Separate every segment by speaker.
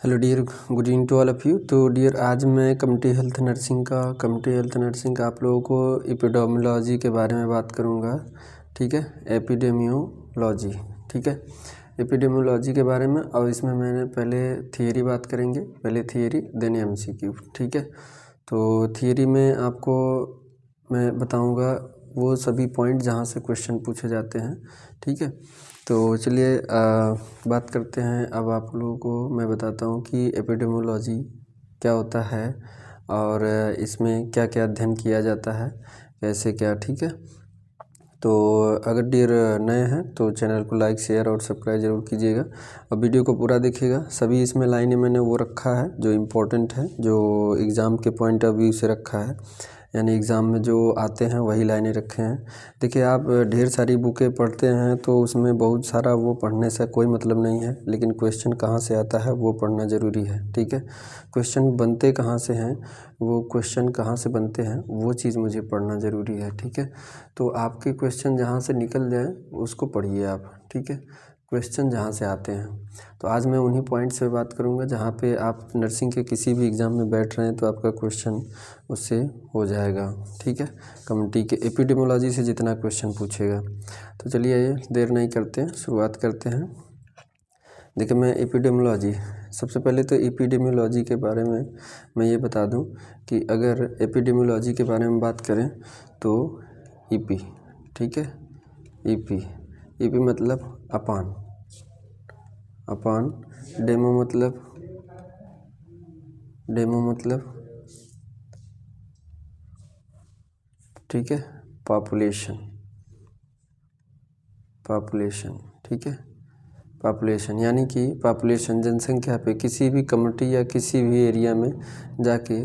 Speaker 1: Hello dear, good evening to all of you. तो dear, आज मैं कम्युनिटी हेल्थ नर्सिंग का आप लोगों को एपिडेमियोलॉजी के बारे में बात करूंगा। ठीक है, एपिडेमियोलॉजी। ठीक है, एपिडेमियोलॉजी के बारे में। और इसमें मैंने पहले थियरी बात करेंगे, पहले थियरी देन एमसीक्यू। ठीक है, तो थियरी में आपको मैं बताऊंगा वो सभी पॉइंट जहाँ से क्वेश्चन पूछे जाते हैं। ठीक है, तो चलिए बात करते हैं। अब आप लोगों को मैं बताता हूँ कि एपिडेमियोलॉजी क्या होता है और इसमें क्या क्या अध्ययन किया जाता है, कैसे क्या। ठीक है, तो अगर डियर नए हैं तो चैनल को लाइक शेयर और सब्सक्राइब ज़रूर कीजिएगा और वीडियो को पूरा देखिएगा। सभी इसमें लाइनें मैंने वो रखा है जो इम्पोर्टेंट है, जो एग्ज़ाम के पॉइंट ऑफ व्यू से रखा है, यानी एग्ज़ाम में जो आते हैं वही लाइनें रखे हैं। देखिए, आप ढेर सारी बुकें पढ़ते हैं तो उसमें बहुत सारा वो पढ़ने से कोई मतलब नहीं है, लेकिन क्वेश्चन कहाँ से आता है वो पढ़ना ज़रूरी है। ठीक है, क्वेश्चन बनते कहाँ से हैं, वो क्वेश्चन कहाँ से बनते हैं वो चीज़ मुझे पढ़ना ज़रूरी है। ठीक है, तो आपके क्वेश्चन जहाँ से निकल जाए उसको पढ़िए आप। ठीक है, क्वेश्चन जहाँ से आते हैं। तो आज मैं उन्हीं पॉइंट्स पे बात करूँगा जहाँ पे आप नर्सिंग के किसी भी एग्ज़ाम में बैठ रहे हैं तो आपका क्वेश्चन उससे हो जाएगा। ठीक है, कम्युनिटी के एपिडेमियोलॉजी से जितना क्वेश्चन पूछेगा। तो चलिए ये देर नहीं करते हैं, शुरुआत करते हैं। देखिए, मैं एपिडेमियोलॉजी, सबसे पहले तो एपिडेमियोलॉजी के बारे में मैं ये बता दूं कि अगर एपिडेमियोलॉजी के बारे में बात करें तो ईपी। ठीक है, ईपी मतलब अपान, डेमो मतलब ठीक है, पॉपुलेशन। ठीक है, पॉपुलेशन यानी कि पॉपुलेशन जनसंख्या पे किसी भी कम्युनिटी या किसी भी एरिया में जाके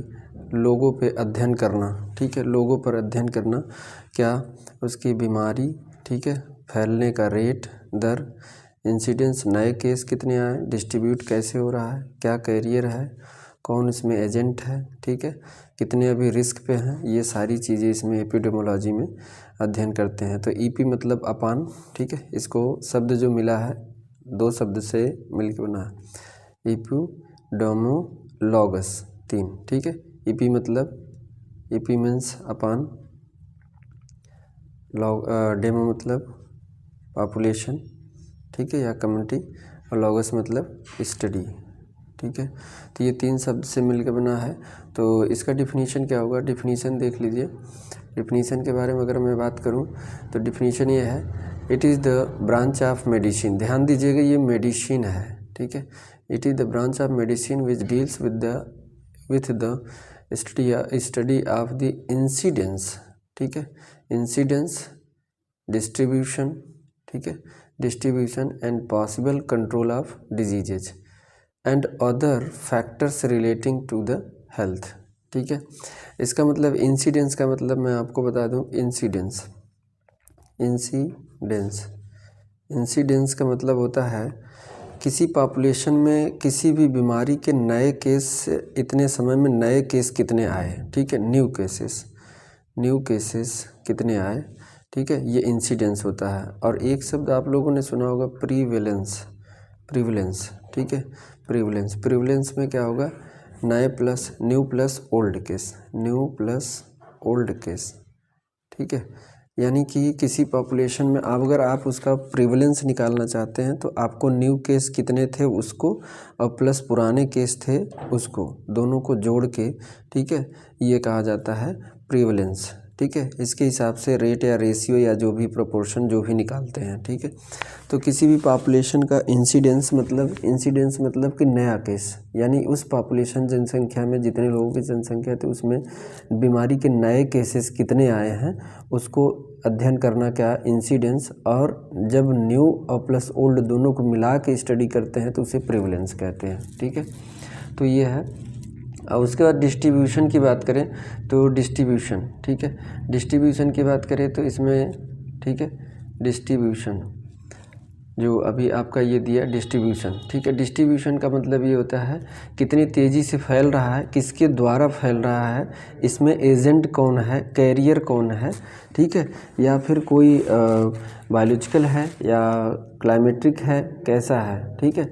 Speaker 1: लोगों पे अध्ययन करना। ठीक है, लोगों पर अध्ययन करना, क्या उसकी बीमारी, ठीक है, फैलने का रेट, दर, इंसिडेंस, नए केस कितने आए, डिस्ट्रीब्यूट कैसे हो रहा है, क्या कैरियर है, कौन इसमें एजेंट है, ठीक है, कितने अभी रिस्क पे हैं, ये सारी चीज़ें इसमें एपिडेमियोलॉजी में अध्ययन करते हैं। तो ईपी मतलब अपान। ठीक है, इसको शब्द जो मिला है दो शब्द से मिलकर बना है, एपिडेमियोलॉगस, 3। ठीक है, ईपी मतलब, ईपी मीन्स अपान, डेमो मतलब पॉपुलेशन, ठीक है, या कम्युनिटी, और लॉगस मतलब स्टडी। ठीक है, तो ये 3 शब्द से मिलकर बना है। तो इसका डिफिनीशन क्या होगा, डिफिनीशन देख लीजिए। डिफिनीशन के बारे में अगर मैं बात करूं तो डिफिनीशन ये है, it is the branch of medicine. ध्यान दीजिएगा, ये मेडिसिन है। ठीक है, it is the branch of medicine which deals with the study of the incidence. ठीक है, इंसिडेंस, डिस्ट्रीब्यूशन, ठीक है, distribution and possible control of diseases and other factors relating to the health. ठीक है, इसका मतलब इंसिडेंस का मतलब मैं आपको बता दूं, इंसिडेंस का मतलब होता है किसी पॉपुलेशन में किसी भी बीमारी के नए केस, इतने समय में नए केस कितने आए। ठीक है, न्यू केसेस कितने आए। ठीक है, ये इंसिडेंस होता है। और एक शब्द आप लोगों ने सुना होगा, प्रीवेलेंस। ठीक है, प्रीवेलेंस में क्या होगा, न्यू प्लस ओल्ड केस। ठीक है, यानी कि किसी पॉपुलेशन में अगर आप उसका प्रीवेलेंस निकालना चाहते हैं तो आपको न्यू केस कितने थे उसको और प्लस पुराने केस थे उसको, दोनों को जोड़ के, ठीक है, ये कहा जाता है प्रीवेलेंस। ठीक है, इसके हिसाब से रेट या रेशियो या जो भी प्रोपोर्शन जो भी निकालते हैं। ठीक है, तो किसी भी पॉपुलेशन का इंसिडेंस मतलब कि नया केस, यानी उस पॉपुलेशन जनसंख्या में जितने लोगों की जनसंख्या थी उसमें बीमारी के नए केसेस कितने आए हैं उसको अध्ययन करना, क्या, इंसिडेंस। और जब न्यू और प्लस ओल्ड दोनों को मिला के स्टडी करते हैं तो उसे प्रेवलेंस कहते हैं। ठीक है, तो ये है। और उसके बाद डिस्ट्रीब्यूशन की बात करें तो डिस्ट्रीब्यूशन, ठीक है, डिस्ट्रीब्यूशन की बात करें तो इसमें, ठीक है, डिस्ट्रीब्यूशन जो अभी आपका ये दिया डिस्ट्रीब्यूशन। ठीक है, डिस्ट्रीब्यूशन का मतलब ये होता है कितनी तेज़ी से फैल रहा है, किसके द्वारा फैल रहा है, इसमें एजेंट कौन है, कैरियर कौन है। ठीक है, या फिर कोई बायोलॉजिकल है या क्लाइमेट्रिक है, कैसा है, ठीक है।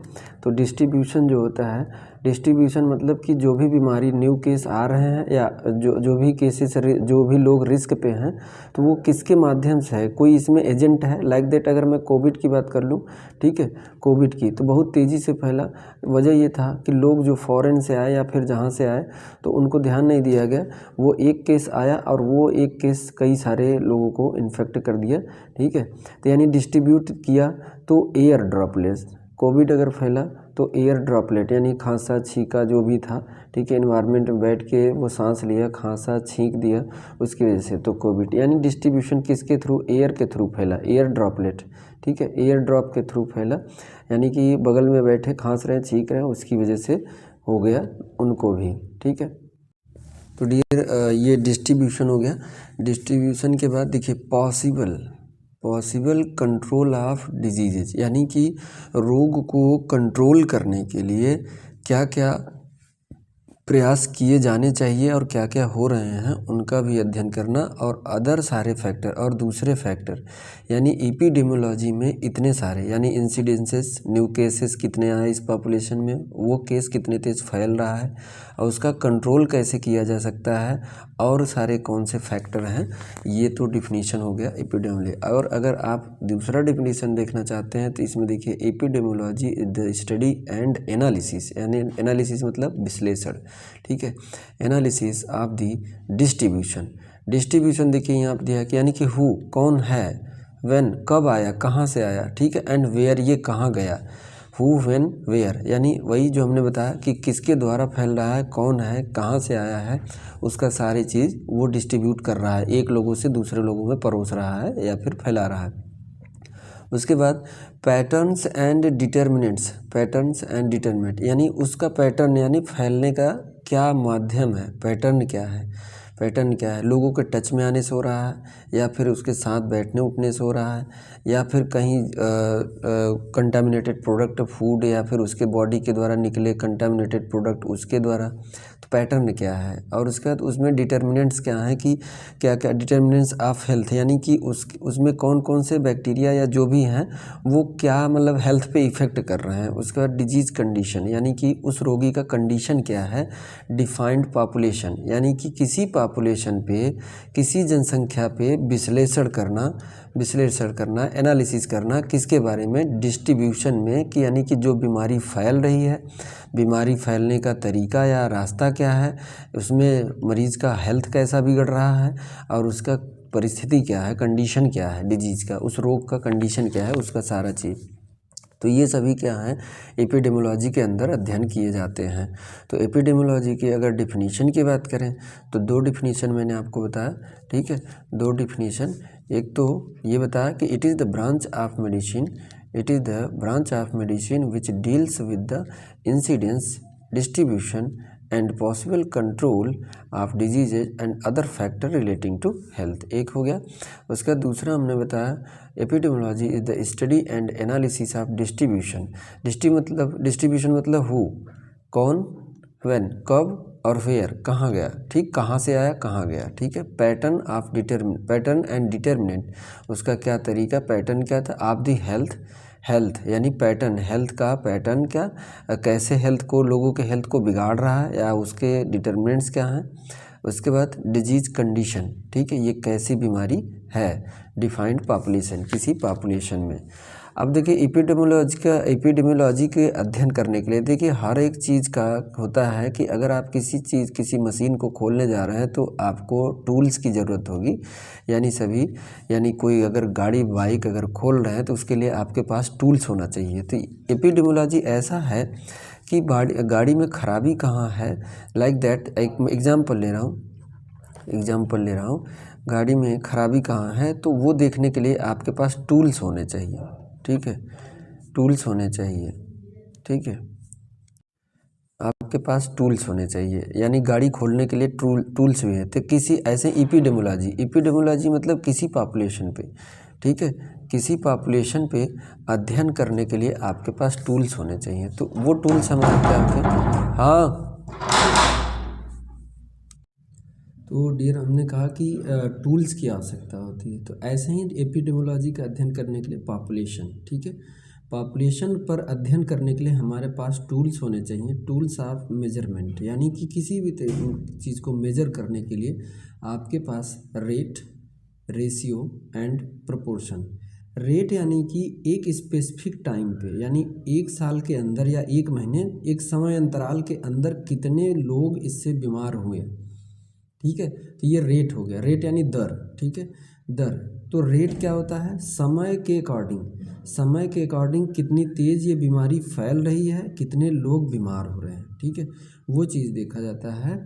Speaker 1: तो डिस्ट्रीब्यूशन जो होता है, डिस्ट्रीब्यूशन मतलब कि जो भी बीमारी न्यू केस आ रहे हैं या जो भी केसेस जो भी लोग रिस्क पे हैं, तो वो किसके माध्यम से है, कोई इसमें एजेंट है। लाइक दैट अगर मैं कोविड की बात कर लूँ, ठीक है, कोविड की तो बहुत तेज़ी से फैला। वजह ये था कि लोग जो फॉरेन से आए या फिर जहाँ से आए तो उनको ध्यान नहीं दिया गया। वो एक केस आया और वो एक केस कई सारे लोगों को इन्फेक्ट कर दिया, ठीक है। तो यानी डिस्ट्रीब्यूट किया तो एयर ड्रॉपलेट्स, कोविड अगर फैला तो एयर ड्रॉपलेट यानी खांसा छींका जो भी था, ठीक है, एनवायरनमेंट में बैठ के वो सांस लिया, खांसा छींक दिया, उसकी वजह से तो कोविड। यानी डिस्ट्रीब्यूशन किसके थ्रू, एयर के थ्रू फैला, एयर ड्रॉपलेट, ठीक है, एयर ड्रॉप के थ्रू फैला। यानी कि बगल में बैठे खांस रहे हैं, छींक रहे हैं, उसकी वजह से हो गया उनको भी, ठीक है। तो डियर ये डिस्ट्रीब्यूशन हो गया। डिस्ट्रीब्यूशन के बाद देखिए पॉसिबल कंट्रोल ऑफ डिजीजेज, यानी कि रोग को कंट्रोल करने के लिए क्या क्या प्रयास किए जाने चाहिए और क्या क्या हो रहे हैं उनका भी अध्ययन करना, और अदर सारे फैक्टर और दूसरे फैक्टर, यानी एपिडेमियोलॉजी में इतने सारे, यानी इंसिडेंसेस, न्यू केसेस कितने आए इस पॉपुलेशन में, वो केस कितने तेज फैल रहा है और उसका कंट्रोल कैसे किया जा सकता है, और सारे कौन से फैक्टर हैं, ये तो डिफिनीशन हो गया एपिडेमियोलॉजी। और अगर आप दूसरा डिफिनीशन देखना चाहते हैं तो इसमें देखिए, epidemiology is the study and analysis, यानी एनालिसिस मतलब विश्लेषण, ठीक है, एनालिसिस ऑफ दी डिस्ट्रीब्यूशन देखिए यहाँ पर दिया है कि यानी कि हु कौन है, व्हेन कब आया, कहाँ से आया, ठीक है, एंड वेयर ये कहाँ गया, हु व्हेन वेयर, यानी वही जो हमने बताया कि किसके द्वारा फैल रहा है, कौन है, कहाँ से आया है, उसका सारी चीज़ वो डिस्ट्रीब्यूट कर रहा है, एक लोगों से दूसरे लोगों में परोस रहा है या फिर फैला रहा है। उसके बाद पैटर्न्स एंड डिटर्मिनेंट, यानी उसका पैटर्न, यानी फैलने का क्या माध्यम है, पैटर्न क्या है, लोगों के टच में आने से हो रहा है या फिर उसके साथ बैठने उठने से हो रहा है या फिर कहीं कंटामिनेटेड प्रोडक्ट फूड या फिर उसके बॉडी के द्वारा निकले कंटामिनेटेड प्रोडक्ट उसके द्वारा, तो पैटर्न क्या है। और उसके बाद उसमें डिटर्मिनेंट्स क्या हैं कि क्या क्या डिटर्मिनेंट्स ऑफ हेल्थ, यानी कि उसमें कौन कौन से बैक्टीरिया या जो भी हैं वो क्या मतलब हेल्थ पे इफ़ेक्ट कर रहे हैं। उसके बाद डिजीज़ कंडीशन, यानी कि उस रोगी का कंडीशन क्या है। डिफाइंड पॉपुलेशन, यानी कि किसी पॉपुलेशन पे, किसी जनसंख्या पे विश्लेषण करना, एनालिसिस करना, किसके बारे में, डिस्ट्रीब्यूशन में, कि यानी कि जो बीमारी फैल रही है, बीमारी फैलने का तरीका या रास्ता क्या है, उसमें मरीज़ का हेल्थ कैसा बिगड़ रहा है और उसका परिस्थिति क्या है, कंडीशन क्या है डिजीज़ का, उस रोग का कंडीशन क्या है, उसका सारा चीज़। तो ये सभी क्या हैं, एपिडेमियोलॉजी के अंदर अध्ययन किए जाते हैं। तो एपिडेमियोलॉजी की अगर डिफिनीशन की बात करें तो दो डिफिनीशन मैंने आपको बताया, ठीक है, दो डिफिनीशन। एक तो ये बताया कि it is the branch of medicine which deals with the incidence, distribution and possible control of diseases and other factor relating to health, एक हो गया। उसका दूसरा हमने बताया epidemiology is the study and analysis of distribution मतलब who कौन, when कब, और वेयर कहाँ गया, ठीक, कहाँ से आया कहाँ गया, ठीक है। पैटर्न एंड डिटर्मिनेंट, उसका क्या तरीका, पैटर्न क्या था, ऑफ दी हेल्थ यानी पैटर्न, हेल्थ का पैटर्न क्या, कैसे हेल्थ को, लोगों के हेल्थ को बिगाड़ रहा है या उसके डिटर्मिनेंट्स क्या हैं। उसके बाद डिजीज़ कंडीशन, ठीक है, ये कैसी बीमारी है। डिफाइंड पॉपुलेशन, किसी पॉपुलेशन में। अब देखिए एपिडेमियोलॉजी के अध्ययन करने के लिए देखिए हर एक चीज़ का होता है कि अगर आप किसी मशीन को खोलने जा रहे हैं तो आपको टूल्स की ज़रूरत होगी, यानी कोई अगर गाड़ी बाइक अगर खोल रहे हैं तो उसके लिए आपके पास टूल्स होना चाहिए। तो एपिडेमियोलॉजी ऐसा है कि गाड़ी में खराबी कहाँ है, लाइक दैट एक एग्जाम्पल ले रहा हूँ, गाड़ी में खराबी कहाँ है तो वो देखने के लिए आपके पास टूल्स होने चाहिए, ठीक है, टूल्स होने चाहिए, ठीक है, आपके पास टूल्स होने चाहिए, यानी गाड़ी खोलने के लिए टूल्स भी हैं। तो किसी ऐसे एपिडेमियोलॉजी मतलब किसी पॉपुलेशन पे, ठीक है, किसी पॉपुलेशन पे अध्ययन करने के लिए आपके पास टूल्स होने चाहिए। तो वो टूल्स हमारे क्या थे, हाँ, तो तो डियर हमने कहा कि टूल्स की आवश्यकता होती है, तो ऐसे ही एपिडेमियोलॉजी का अध्ययन करने के लिए पॉपुलेशन, ठीक है, पॉपुलेशन पर अध्ययन करने के लिए हमारे पास टूल्स होने चाहिए, टूल्स ऑफ मेजरमेंट, यानी कि किसी भी चीज़ को मेजर करने के लिए आपके पास rate, ratio and proportion. Rate यानी कि एक स्पेसिफिक टाइम पे, यानी एक साल के अंदर या एक महीने, एक समय अंतराल के अंदर कितने लोग इससे बीमार हुए, ठीक है, तो ये रेट हो गया। रेट यानी दर, ठीक है, दर। तो रेट क्या होता है, समय के अकॉर्डिंग कितनी तेज़ ये बीमारी फैल रही है, कितने लोग बीमार हो रहे हैं, ठीक है, वो चीज़ देखा जाता है,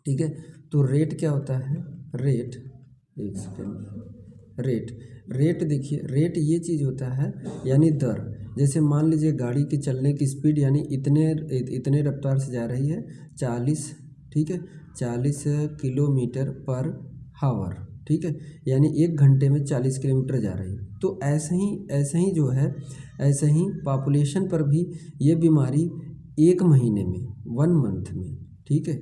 Speaker 1: ठीक है। तो रेट क्या होता है, रेट, एक सेकेंड, रेट देखिए, रेट ये चीज़ होता है यानी दर। जैसे मान लीजिए गाड़ी की चलने की स्पीड यानी इतने रफ्तार से जा रही है 40, ठीक है, 40 किलोमीटर पर हावर, ठीक है, यानी 1 घंटे में 40 किलोमीटर जा रही है। तो ऐसे ही जो है, ऐसे ही पॉपुलेशन पर भी ये बीमारी एक महीने में, 1 मंथ में, ठीक है,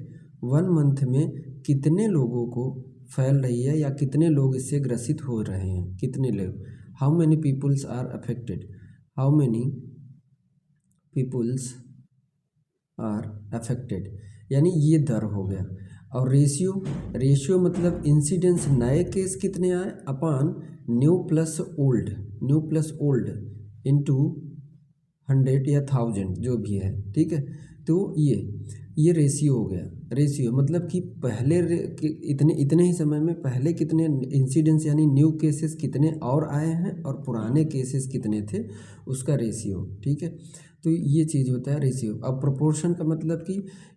Speaker 1: 1 मंथ में कितने लोगों को फैल रही है या कितने लोग इससे ग्रसित हो रहे हैं, कितने लोग, how many peoples are affected, how many peoples are affected, यानी ये दर हो गया। और रेशियो मतलब इंसिडेंस, नए केस कितने आए upon new plus old into 100 या 1000 जो भी है, ठीक है। तो ये रेशियो हो गया। रेशियो मतलब कि पहले इतने ही समय में पहले कितने इंसिडेंस यानी न्यू केसेस कितने और आए हैं और पुराने केसेस कितने थे, उसका रेशियो, ठीक है। तो ये चीज़ होता है रेशियो। अब प्रोपोर्शन का मतलब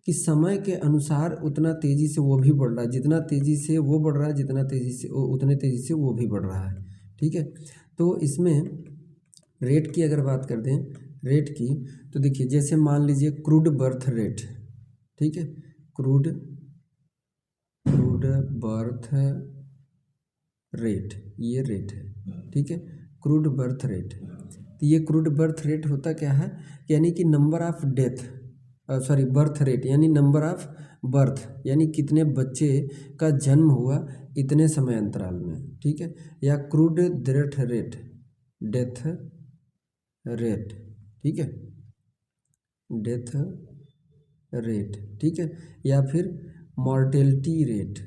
Speaker 1: कि समय के अनुसार उतना तेज़ी से वो भी बढ़ रहा है, जितना तेज़ी से वो बढ़ रहा है, जितना तेज़ी से उतने तेज़ी से वो भी बढ़ रहा है, ठीक है। तो इसमें रेट की अगर बात कर दें, रेट की, तो देखिए जैसे मान लीजिए क्रूड बर्थ रेट, ठीक है, क्रूड बर्थ रेट, ये रेट है, ठीक है, क्रूड बर्थ रेट। तो ये क्रूड बर्थ रेट होता क्या है, यानी कि number of death, birth rate यानी नंबर ऑफ बर्थ, यानी कितने बच्चे का जन्म हुआ इतने समय अंतराल में, ठीक है, या क्रूड डेथ रेट, ठीक है, डेथ रेट, ठीक है, या फिर मॉर्टेलिटी रेट,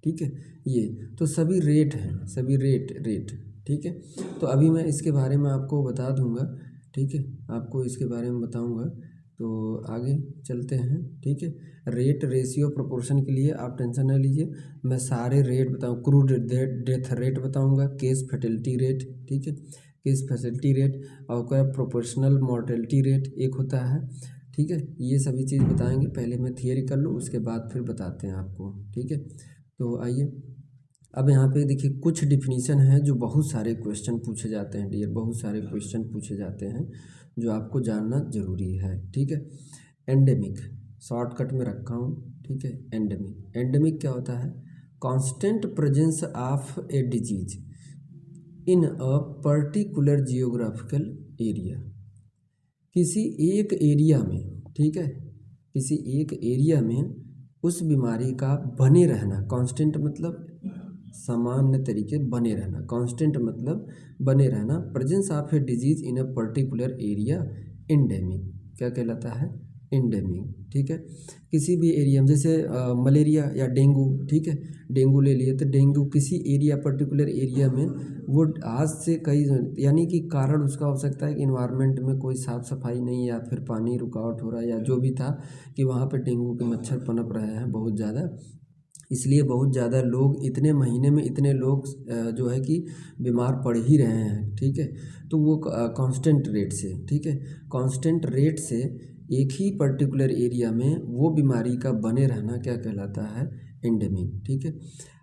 Speaker 1: ठीक है। ये तो सभी रेट हैं, सभी रेट, ठीक है। तो अभी मैं इसके बारे में आपको बता दूंगा, ठीक है, आपको इसके बारे में बताऊंगा। तो आगे चलते हैं, ठीक है। रेट, रेशियो, प्रोपोर्शन के लिए आप टेंशन न लीजिए, मैं सारे रेट बताऊँ, क्रूड डेथ रेट बताऊंगा, केस फर्टिलिटी रेट, ठीक है, केस फर्टिलिटी रेट, और क्या प्रोपोर्शनल मॉर्टेलिटी रेट एक होता है, ठीक है। ये सभी चीज़ बताएंगे, पहले मैं थियरी कर लूँ, उसके बाद फिर बताते हैं आपको, ठीक है। तो आइए अब यहाँ पे देखिए कुछ डिफिनीशन है जो बहुत सारे क्वेश्चन पूछे जाते हैं डियर, बहुत सारे क्वेश्चन पूछे जाते हैं जो आपको जानना जरूरी है, ठीक है। एंडेमिक शॉर्टकट में रखा हूँ, ठीक है। एंडेमिक क्या होता है, constant presence of a disease in a particular geographical area, किसी एक एरिया में, ठीक है, किसी एक एरिया में उस बीमारी का बने रहना, कांस्टेंट मतलब सामान्य तरीके बने रहना, कांस्टेंट मतलब बने रहना, presence of a disease in a particular area, endemic क्या कहलाता है, एंडेमिक, ठीक है। किसी भी एरिया में जैसे मलेरिया या डेंगू, ठीक है, डेंगू ले लिए तो डेंगू किसी एरिया पर्टिकुलर एरिया में, वो आज से कई, यानी कि कारण उसका हो सकता है कि इन्वायरमेंट में कोई साफ़ सफाई नहीं, या फिर पानी रुकावट हो रहा है, या जो भी था कि वहाँ पे डेंगू के मच्छर पनप रहे हैं बहुत ज़्यादा, इसलिए बहुत ज़्यादा लोग इतने महीने में इतने लोग जो है कि बीमार पड़ ही रहे हैं, ठीक है। तो वो कांस्टेंट रेट से, ठीक है, कांस्टेंट रेट से एक ही पर्टिकुलर एरिया में वो बीमारी का बने रहना क्या कहलाता है, एंडेमिक, ठीक है।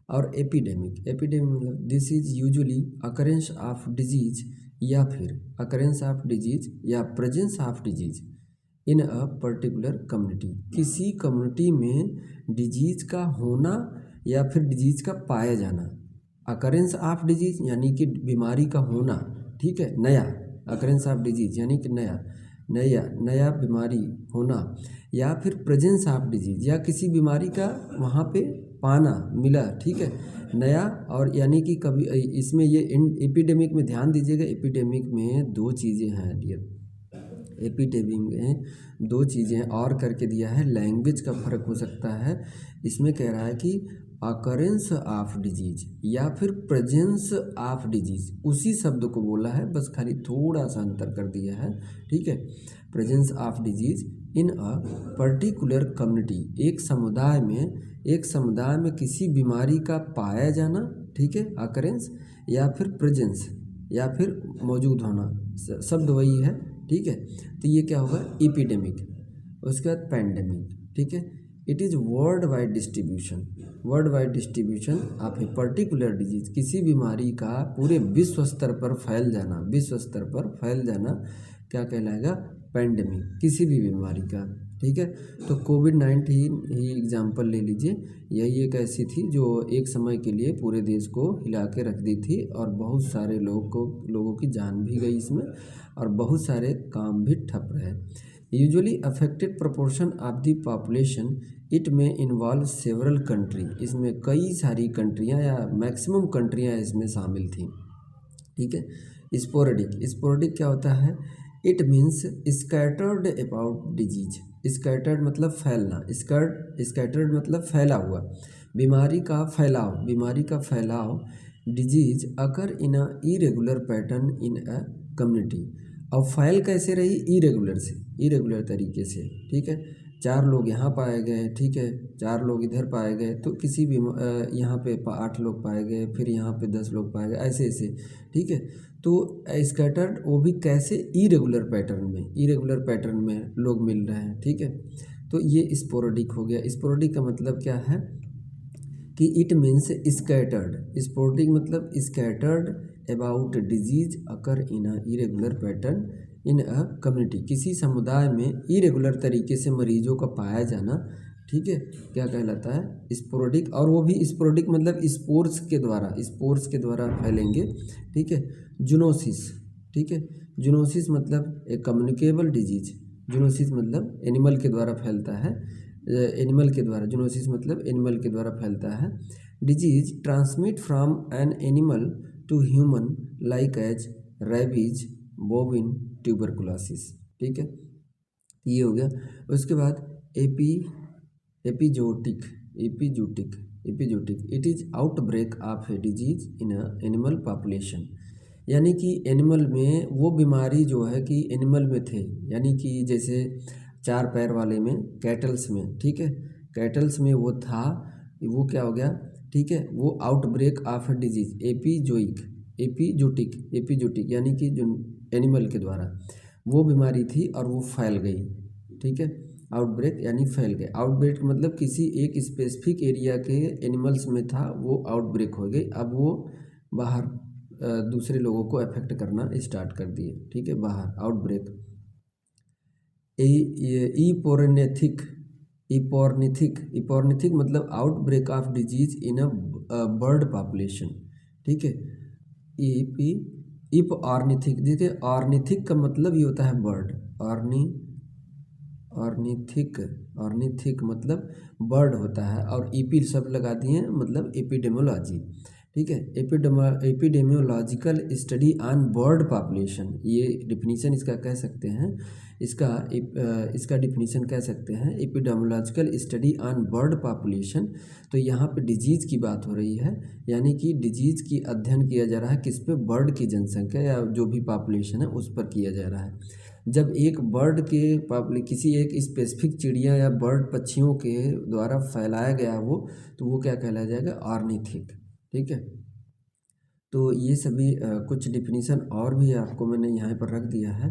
Speaker 1: और एपिडेमिक मतलब this is usually occurrence of disease, या फिर अकरेंस ऑफ डिजीज या presence of disease in a particular community, किसी कम्युनिटी में डिजीज का होना या फिर डिजीज का पाया जाना, अकरेंस ऑफ डिजीज यानी कि बीमारी का होना, ठीक है, नया, अकरेंस ऑफ डिजीज यानी कि नया, नया नया बीमारी होना, या फिर प्रेजेंस ऑफ डिजीज, या किसी बीमारी का वहाँ पे पाना मिला, ठीक है, नया। और यानी कि कभी इसमें ये एपिडेमिक में ध्यान दीजिएगा, एपिडेमिक में दो चीज़ें हैं डियर, एपिडेमिक में दो चीज़ें और करके दिया है, लैंग्वेज का फ़र्क हो सकता है। इसमें कह रहा है कि अकरेंस ऑफ डिजीज या फिर प्रेजेंस ऑफ डिजीज, उसी शब्द को बोला है, बस खाली थोड़ा सा अंतर कर दिया है, ठीक है। Presence of disease in a particular community, एक समुदाय में किसी बीमारी का पाया जाना, ठीक है, अकरेंस, या फिर प्रेजेंस, या फिर मौजूद होना, शब्द वही है, ठीक है। तो ये क्या होगा, एपिडेमिक। उसके बाद पैंडेमिक, ठीक है। It is world wide distribution of a particular disease, किसी बीमारी का पूरे विश्व स्तर पर फैल जाना क्या कहलाएगा, पैंडेमिक, किसी भी बीमारी का, ठीक है। तो कोविड-19 ही एग्जाम्पल ले लीजिए, यही एक ऐसी थी जो एक समय के लिए पूरे देश को हिला के रख दी थी, और बहुत सारे लोगों की जान भी गई इसमें, और बहुत सारे काम भी ठप रहे। Usually affected proportion of the population, it में इन्वॉल्व सेवरल कंट्री, इसमें कई सारी कंट्रियां या मैक्सिमम कंट्रियां इसमें शामिल थी, ठीक है। स्पोरेडिक क्या होता है, it means scattered about disease, scattered मतलब फैलना, स्कैटर्ड मतलब फैला हुआ, बीमारी का फैलाव, disease occur in a irregular pattern in a community. अब फैल कैसे रही, इरेगुलर तरीके से, ठीक है। 4 लोग यहाँ पाए गए, ठीक है, 4 लोग इधर पाए गए, तो किसी भी यहाँ पे 8 लोग पाए गए, फिर यहाँ पे 10 लोग पाए गए, ऐसे, ठीक है। तो स्कैटर्ड वो भी कैसे, इरेगुलर पैटर्न में लोग मिल रहे हैं, ठीक है। तो ये स्पोरेडिक हो गया। स्पोरेडिक का मतलब क्या है कि इट मीन्स स्कैटर्ड, स्पोरेडिक मतलब scattered about disease occur in a irregular pattern in a community, किसी समुदाय में इरेगुलर तरीके से मरीजों का पाया जाना, ठीक है, क्या कहलाता है, स्पोरेडिक। और वो भी स्पोरेडिक मतलब स्पोर्स के द्वारा फैलेंगे, ठीक है। जूनोसिस, ठीक है, जूनोसिस मतलब एक कम्युनिकेबल डिजीज, जूनोसिस मतलब एनिमल के द्वारा फैलता है, जूनोसिस मतलब एनिमल के द्वारा फैलता है। Disease transmit from an animal to human like as rabies, bovine, tuberculosis, ठीक है, ये हो गया। उसके बाद epizootic, it is outbreak of a disease in a animal population, यानी कि एनिमल में वो बीमारी जो है कि एनिमल में थे, यानी कि जैसे 4 पैर वाले में, कैटल्स में, ठीक है, कैटल्स में वो था, वो क्या हो गया, ठीक है, वो आउटब्रेक ऑफ डिजीज, एपिजोटिक यानी कि जो एनिमल के द्वारा वो बीमारी थी और वो फैल गई, ठीक है। आउटब्रेक यानी फैल गए, आउटब्रेक मतलब किसी एक स्पेसिफिक एरिया के एनिमल्स में था, वो आउटब्रेक हो गई, अब वो बाहर दूसरे लोगों को अफेक्ट करना स्टार्ट कर दिए, ठीक है, बाहर, आउटब्रेक। इपोर्निथिक मतलब outbreak of disease in a bird population, ठीक है। ऑर्निथिक, देखिए ऑर्निथिक का मतलब ये होता है बर्ड, ऑर्निथिक मतलब बर्ड होता है, और ईपी सब लगा दिए मतलब एपिडेमोलॉजी, ठीक है। Epidemiological study on bird population, ये डिफिनीशन इसका कह सकते हैं, इसका डिफिनीशन कह सकते हैं epidemiological study on bird population. तो यहाँ पे डिजीज़ की बात हो रही है, यानी कि डिजीज़ की अध्ययन किया जा रहा है किस पे, बर्ड की जनसंख्या या जो भी पॉपुलेशन है उस पर किया जा रहा है। जब एक बर्ड के किसी एक स्पेसिफिक चिड़िया या बर्ड पक्षियों के द्वारा फैलाया गया तो वो क्या कहलाया जाएगा, ऑर्निथिक, ठीक है। तो ये सभी कुछ डिफिनीशन और भी आपको मैंने यहाँ पर रख दिया है,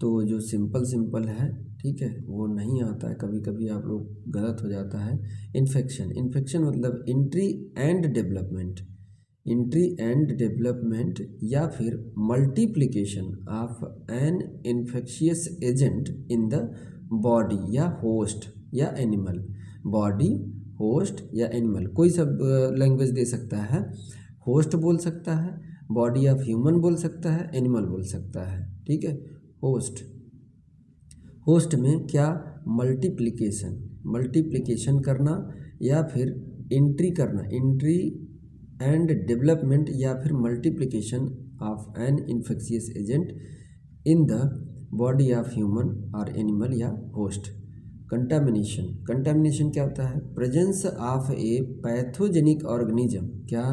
Speaker 1: तो जो सिंपल है, ठीक है, वो नहीं आता है, कभी कभी आप लोग गलत हो जाता है। इन्फेक्शन मतलब एंट्री एंड डेवलपमेंट या फिर multiplication of an infectious agent in the body या होस्ट या एनिमल, बॉडी, होस्ट या एनिमल, कोई सब लैंग्वेज दे सकता है, होस्ट बोल सकता है, बॉडी ऑफ ह्यूमन बोल सकता है, एनिमल बोल सकता है, ठीक है, होस्ट। होस्ट में क्या मल्टीप्लिकेशन करना या फिर एंट्री करना, एंट्री एंड डेवलपमेंट या फिर multiplication of an infectious agent in the body of human और एनिमल या होस्ट। कंटामिनेशन क्या होता है? Presence of a pathogenic organism, क्या?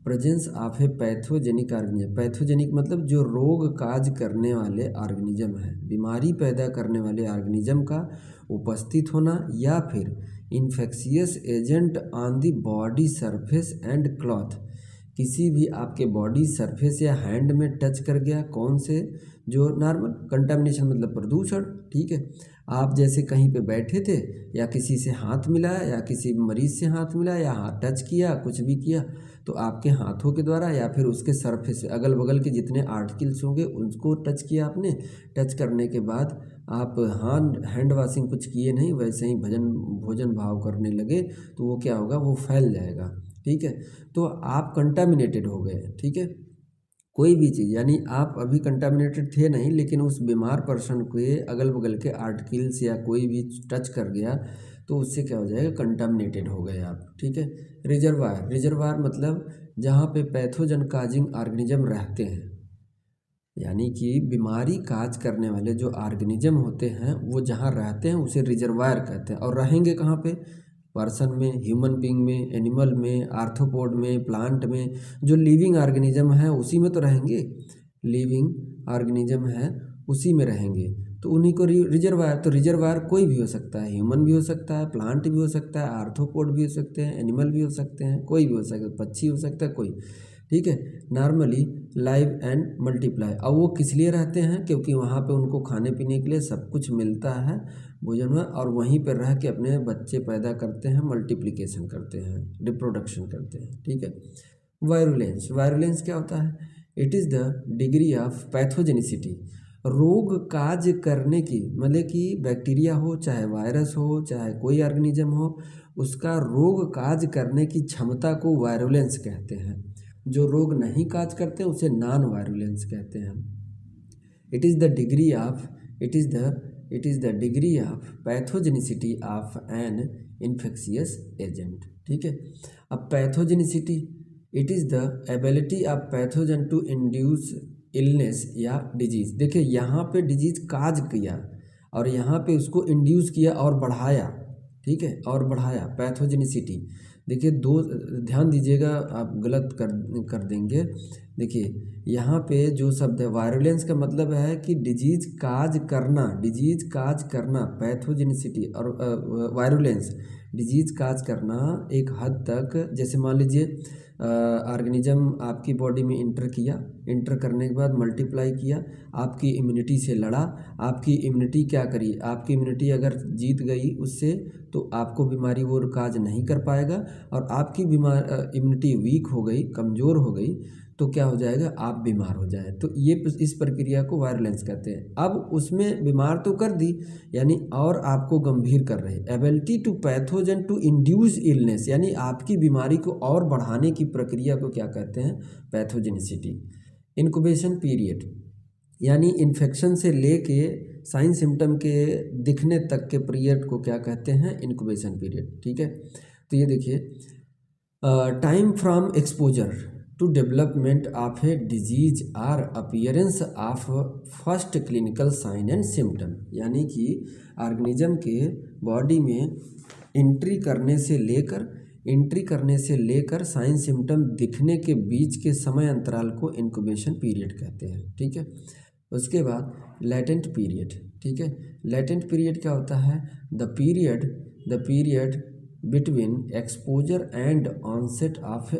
Speaker 1: Presence of a pathogenic organism. Pathogenic मतलब जो रोग काज करने वाले ऑर्गेनिज्म है, बीमारी पैदा करने वाले ऑर्गेनिज्म का उपस्थित होना या फिर infectious agent on the body surface and cloth, किसी भी आपके बॉडी सरफेस या हैंड में टच कर गया, कौन से? जो नॉर्मल। कंटामिनेशन मतलब प्रदूषण, ठीक है। आप जैसे कहीं पे बैठे थे या किसी से हाथ मिलाया या किसी मरीज से हाथ मिलाया या हाथ टच किया, कुछ भी किया, तो आपके हाथों के द्वारा या फिर उसके सरफेस अगल बगल के जितने आर्टिकल्स होंगे उनको टच किया आपने। टच करने के बाद आप हैंड वॉशिंग कुछ किए नहीं, वैसे ही भोजन भाव करने लगे, तो वो क्या होगा? वो फैल जाएगा, ठीक है। तो आप कंटामिनेटेड हो गए, ठीक है। कोई भी चीज़, यानी आप अभी कंटामिनेटेड थे नहीं, लेकिन उस बीमार पर्सन के अगल बगल के आर्टिकल्स या कोई भी टच कर गया तो उससे क्या हो जाएगा? कंटामिनेटेड हो गए आप, ठीक है। रिजर्वायर मतलब जहाँ पे पैथोजन काजिंग ऑर्गेनिज्म रहते हैं, यानी कि बीमारी काज करने वाले जो ऑर्गेनिज्म होते हैं वो जहाँ रहते हैं उसे रिजर्वायर कहते हैं। और रहेंगे कहाँ पे? पर्सन में, ह्यूमन बीइंग में, एनिमल में, आर्थ्रोपोड में, प्लांट में, जो लिविंग ऑर्गेनिज्म है उसी में तो रहेंगे। लिविंग ऑर्गेनिज्म है उसी में रहेंगे, तो उन्हीं को रिजर्वायर। तो रिजर्वायर कोई भी हो सकता है, ह्यूमन भी हो सकता है, प्लांट भी हो सकता है, आर्थ्रोपोड भी हो सकते हैं, एनिमल भी हो सकते हैं, कोई भी हो सकता है, पक्षी हो सकता है, कोई, ठीक है। Normally live and multiply. अब वो किस लिए रहते हैं? क्योंकि वहाँ पे उनको खाने पीने के लिए सब कुछ मिलता है भोजन में, और वहीं पर रह के अपने बच्चे पैदा करते हैं, मल्टीप्लिकेशन करते हैं, रिप्रोडक्शन करते हैं, ठीक है। वायरुलेंस क्या होता है? It is the degree of pathogenicity, रोग काज करने की, मतलब कि बैक्टीरिया हो, चाहे वायरस हो, चाहे कोई ऑर्गेनिज्म हो, उसका रोग काज करने की क्षमता को वायरुलेंस कहते हैं। जो रोग नहीं काज करते उसे नॉन वायरुलेंस कहते हैं। It is the degree of pathogenicity of an infectious agent, ठीक है। अब pathogenicity, it is the ability of pathogen to induce illness या डिजीज। देखिए यहाँ पे डिजीज काज किया और यहाँ पे उसको इंड्यूस किया और बढ़ाया, ठीक है, और बढ़ाया, पैथोजेनिसिटी। देखिए दो, ध्यान दीजिएगा, आप गलत कर देंगे। देखिए यहाँ पे जो शब्द है वायरुलेंस का मतलब है कि डिजीज काज करना, पैथोजेनिसिटी, और वायरुलेंस डिजीज काज करना एक हद तक। जैसे मान लीजिए ऑर्गेनिज्म आपकी बॉडी में इंटर करने के बाद मल्टीप्लाई किया, आपकी इम्यूनिटी से लड़ा, आपकी इम्यूनिटी क्या करी? आपकी इम्यूनिटी अगर जीत गई उससे, तो आपको बीमारी वो काज नहीं कर पाएगा, और आपकी इम्यूनिटी वीक हो गई, कमज़ोर हो गई, तो क्या हो जाएगा? आप बीमार हो जाए। तो ये इस प्रक्रिया को वायरुलेंस कहते हैं। अब उसमें बीमार तो कर दी, यानी और आपको गंभीर कर रहे। Ability to pathogen to induce illness, यानी आपकी बीमारी को और बढ़ाने की प्रक्रिया को क्या कहते हैं? पैथोजेनिसिटी। इनक्यूबेशन पीरियड, यानी इन्फेक्शन से लेके साइन सिम्टम के दिखने तक के पीरियड को क्या कहते हैं? इनक्यूबेशन पीरियड, ठीक है। तो ये देखिए, time from exposure to development of a disease or appearance of first clinical sign and symptom, यानी कि ऑर्गेनिज्म के बॉडी में एंट्री करने से लेकर साइन सिम्टम दिखने के बीच के समय अंतराल को इनक्यूबेशन पीरियड कहते हैं, ठीक है। उसके बाद लेटेंट पीरियड, ठीक है। लेटेंट पीरियड क्या होता है? The period between exposure and onset of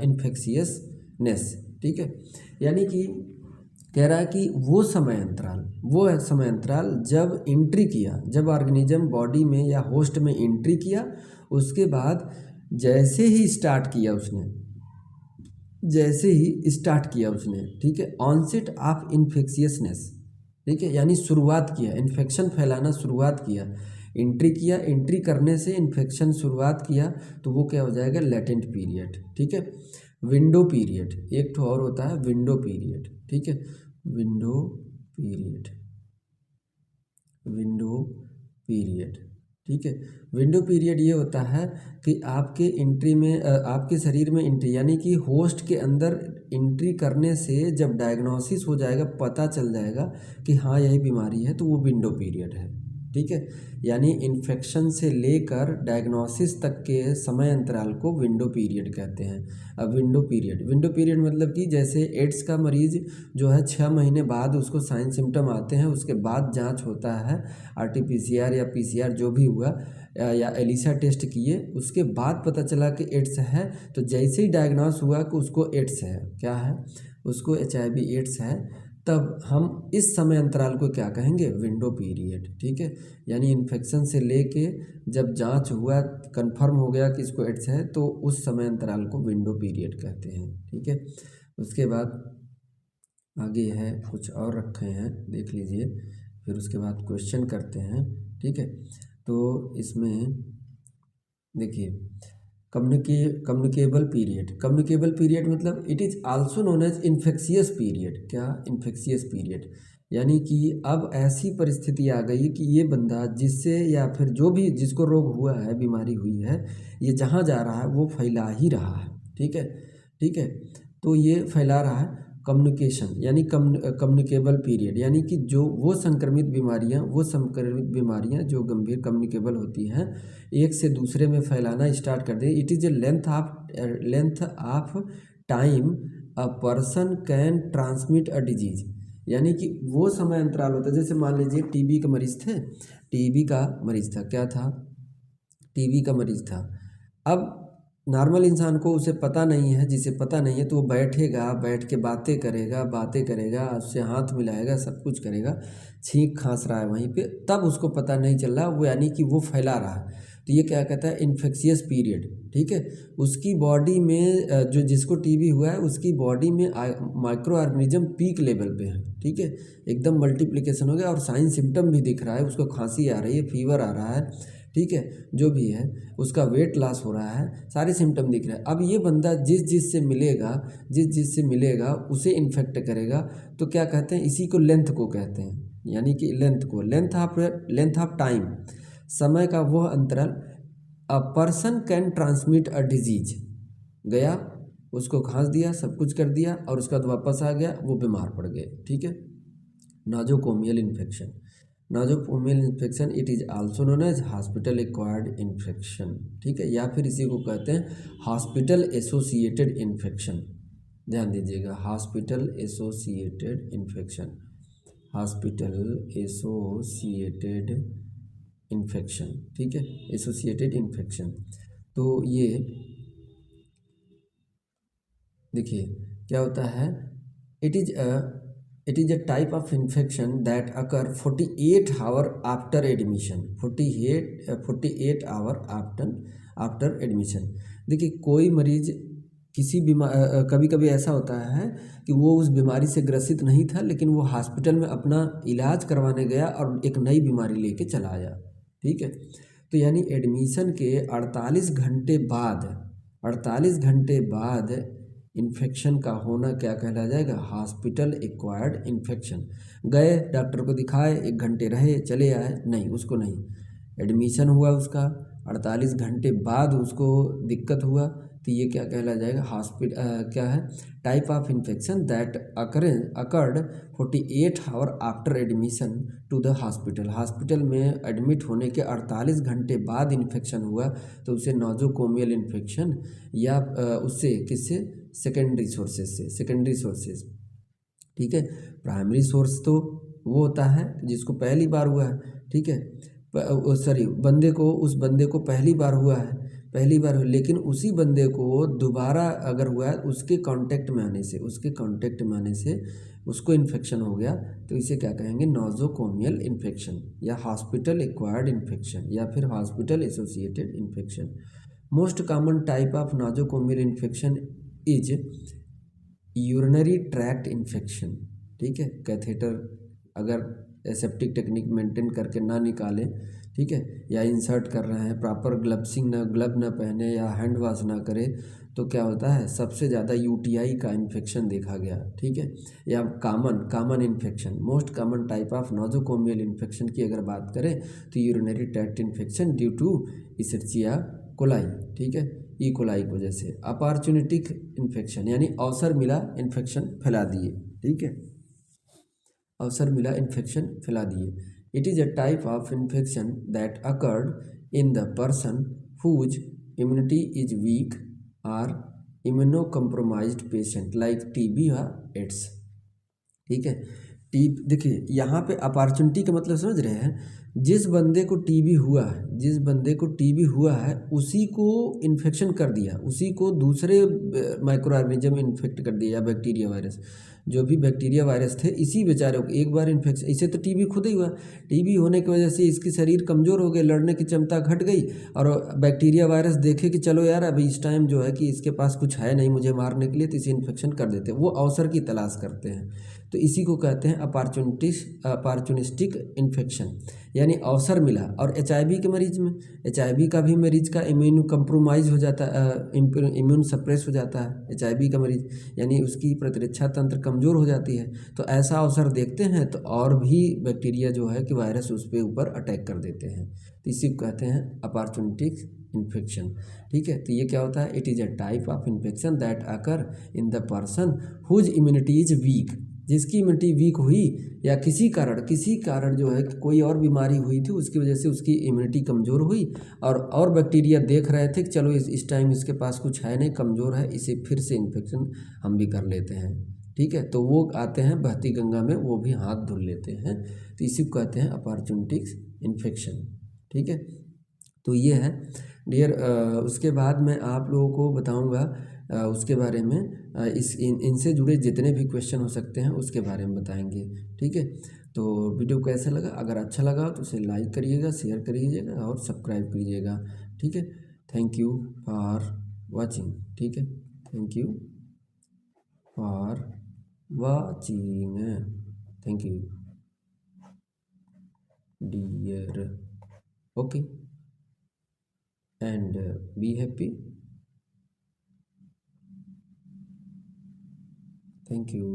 Speaker 1: infectiousness, ठीक है। यानी कि कह रहा है कि वो समय अंतराल जब एंट्री किया, जब ऑर्गेनिज्म बॉडी में या होस्ट में एंट्री किया, उसके बाद जैसे ही स्टार्ट किया उसने, ठीक है, ऑनसेट ऑफ इन्फेक्शियसनेस, ठीक है, यानी शुरुआत किया, इन्फेक्शन फैलाना शुरुआत किया, एंट्री करने से इन्फेक्शन शुरुआत किया, तो वो क्या हो जाएगा? लेटेंट पीरियड, ठीक है। विंडो पीरियड, एक तो और होता है विंडो पीरियड, ठीक है, विंडो पीरियड। Window period. ठीक है, विंडो पीरियड ये होता है कि आपके एंट्री में आपके शरीर में एंट्री यानी कि होस्ट के अंदर एंट्री करने से जब डायग्नोसिस हो जाएगा, पता चल जाएगा कि हाँ यही बीमारी है, तो वो विंडो पीरियड है। ठीक है, यानी इन्फेक्शन से लेकर डायग्नोसिस तक के समय अंतराल को विंडो पीरियड कहते हैं। अब विंडो पीरियड मतलब कि जैसे एड्स का मरीज़ जो है 6 महीने बाद उसको साइन सिम्टम आते हैं, उसके बाद जांच होता है RT-PCR या PCR जो भी हुआ या एलिसा टेस्ट किए, उसके बाद पता चला कि एड्स है, तो जैसे ही डायग्नोस हुआ कि उसको एड्स है, क्या है, उसको HIV एड्स है, तब हम इस समय अंतराल को क्या कहेंगे, विंडो पीरियड। ठीक है, यानी इन्फेक्शन से लेके जब जांच हुआ, कंफर्म हो गया कि इसको एड्स है, तो उस समय अंतराल को विंडो पीरियड कहते हैं। ठीक है, उसके बाद आगे है कुछ और रखे हैं, देख लीजिए, फिर उसके बाद क्वेश्चन करते हैं। ठीक है, तो इसमें देखिए कम्युनिकेबल पीरियड मतलब it is also known as infectious period. क्या, इन्फेक्शियस पीरियड, यानी कि अब ऐसी परिस्थिति आ गई कि ये बंदा जिससे या फिर जो भी जिसको रोग हुआ है, बीमारी हुई है, ये जहाँ जा रहा है वो फैला ही रहा है। ठीक है, ठीक है, तो ये फैला रहा है। कम्युनिकेशन यानी कम्युनिकेबल पीरियड, यानी कि जो वो संक्रमित बीमारियां जो गंभीर कम्युनिकेबल होती हैं, एक से दूसरे में फैलाना स्टार्ट कर दे। It is a length of time a person can transmit a disease, यानी कि वो समय अंतराल होता है। जैसे मान लीजिए टीबी का मरीज थे, क्या था, टीबी का मरीज था। अब नॉर्मल इंसान को उसे पता नहीं है, जिसे पता नहीं है तो वो बैठेगा, बैठ के बातें करेगा, उससे हाथ मिलाएगा, सब कुछ करेगा, छींक खांस रहा है वहीं पे, तब उसको पता नहीं चल रहा वो, यानी कि वो फैला रहा है। तो ये क्या कहता है, इन्फेक्शियस पीरियड। ठीक है, उसकी बॉडी में जो जिसको टीबी हुआ है उसकी बॉडी में माइक्रो ऑर्गेनिज्म पीक लेवल पे है। ठीक है, एकदम मल्टीप्लिकेशन हो गया और साइन सिम्टम भी दिख रहा है, उसको खांसी आ रही है, फीवर आ रहा है। ठीक है, जो भी है, उसका वेट लॉस हो रहा है, सारे सिम्टम दिख रहे हैं। अब ये बंदा जिस से मिलेगा उसे इन्फेक्ट करेगा, तो क्या कहते हैं, इसी को लेंथ को कहते हैं, यानी कि लेंथ ऑफ टाइम, समय का वह अंतराल। अ person can transmit a disease, गया, उसको खांस दिया, सब कुछ कर दिया और उसके बाद वापस आ गया, वो बीमार पड़ गए। ठीक है, nosocomial infection it is also known as hospital acquired infection. ठीक है, या फिर इसी को कहते हैं हॉस्पिटल एसोसिएटेड इन्फेक्शन। ध्यान दीजिएगा, हॉस्पिटल एसोसिएटेड इन्फेक्शन। ठीक है, एसोसिएटेड इन्फेक्शन, तो ये देखिए क्या होता है, it is a type of infection that occur 48 hour after admission. 48 hour after admission. देखिए कोई मरीज कभी कभी ऐसा होता है कि वो उस बीमारी से ग्रसित नहीं था, लेकिन वो हॉस्पिटल में अपना इलाज करवाने गया और एक नई बीमारी लेके चला आया। ठीक है, तो यानी एडमिशन के 48 घंटे बाद इन्फेक्शन का होना क्या कहला जाएगा, हॉस्पिटल एक्वायर्ड इन्फेक्शन। गए डॉक्टर को दिखाए, 1 घंटे रहे, चले आए, नहीं, उसको नहीं, एडमिशन हुआ उसका 48 घंटे बाद उसको दिक्कत हुआ, तो ये क्या कहला जाएगा, क्या है, type of infection that occurred 48 hour after admission to the hospital में एडमिट होने के 48 घंटे बाद इन्फेक्शन हुआ, तो उसे नोजोकोमियल इन्फेक्शन या उससे किससे, सेकेंडरी सोर्सेज। ठीक है, प्राइमरी सोर्स तो वो होता है जिसको पहली बार हुआ है। ठीक है, उस बंदे को पहली बार हुआ, लेकिन उसी बंदे को दोबारा अगर हुआ है उसके कांटेक्ट में आने से उसको इन्फेक्शन हो गया, तो इसे क्या कहेंगे, नोजोकोमियल इन्फेक्शन या हॉस्पिटल एक्वायर्ड इन्फेक्शन या फिर hospital associated infection. Most common type of nosocomial infection is urinary tract infection. ठीक है, कैथेटर अगर एसेप्टिक टेक्निक मेंटेन करके ना निकालें, ठीक है, या इंसर्ट कर रहे हैं, प्रॉपर ग्लव ना पहने या हैंड वॉश ना करें, तो क्या होता है, सबसे ज़्यादा यूटीआई का इन्फेक्शन देखा गया, ठीक है। या common infection, most common type of nosocomial infection की अगर बात करें तो urinary tract infection due to escherichia coli, ठीक है, ई कोलाई की वजह से। अपॉर्चुनिटिक इन्फेक्शन यानी अवसर मिला इन्फेक्शन फैला दिए, ठीक है, अवसर मिला इन्फेक्शन फैला दिए। It is a type of infection that occurred in the person whose immunity is weak और immunocompromised patient like TB या एड्स, ठीक है। देखिए यहाँ पे अपॉर्चुनिटी का मतलब समझ रहे हैं, जिस बंदे को टीबी हुआ है, जिस बंदे को टीबी हुआ है उसी को इन्फेक्शन कर दिया, उसी को दूसरे माइक्रो ऑर्गेनिज्म इन्फेक्ट कर दिया, या बैक्टीरिया वायरस, जो भी बैक्टीरिया वायरस थे, इसी बेचारे को एक बार इन्फेक्शन, इसे तो टीबी खुद ही हुआ, टीबी होने की वजह से इसकी शरीर कमज़ोर हो गए, लड़ने की क्षमता घट गई, और बैक्टीरिया वायरस देखे कि चलो यार अभी इस टाइम जो है कि इसके पास कुछ है नहीं मुझे मारने के लिए, तो इसे इन्फेक्शन कर देते हैं, वो अवसर की तलाश करते हैं। तो इसी को कहते हैं अपॉर्चुनिस्टिक इन्फेक्शन, यानी अवसर मिला। और एचआईवी के मरीज में, एचआईवी का भी मरीज का इम्यून कम्प्रोमाइज़ हो जाता है, इम्यून सप्रेस हो जाता है एचआईवी का मरीज, यानी उसकी प्रतिरक्षा तंत्र कमज़ोर हो जाती है। तो ऐसा अवसर देखते हैं तो और भी बैक्टीरिया जो है कि वायरस उस पर ऊपर अटैक कर देते हैं, तो इसी को कहते हैं अपॉर्चुनिटिक इन्फेक्शन, ठीक है। तो ये क्या होता है, it is a type of infection that occur in the person whose immunity is weak, जिसकी इम्यूनिटी वीक हुई या किसी कारण जो है कि कोई और बीमारी हुई थी उसकी वजह से उसकी इम्यूनिटी कमज़ोर हुई, और बैक्टीरिया देख रहे थे कि चलो इस टाइम इसके पास कुछ है नहीं, कमज़ोर है, इसे फिर से इन्फेक्शन हम भी कर लेते हैं, ठीक है। तो वो आते हैं बहती गंगा में, वो भी हाथ धुल लेते हैं, तो इसी को कहते हैं अपॉर्चुनिटिक इन्फेक्शन, ठीक है। तो ये है डियर। उसके बाद मैं आप लोगों को बताऊंगा उसके बारे में, इनसे जुड़े जितने भी क्वेश्चन हो सकते हैं उसके बारे में बताएंगे, ठीक है। तो वीडियो कैसा लगा, अगर अच्छा लगा तो उसे लाइक करिएगा, शेयर करिएगा और सब्सक्राइब कीजिएगा, ठीक है। थैंक यू फॉर वाचिंग, ठीक है, thank you for watching, thank you dear, okay, and be happy, thank you।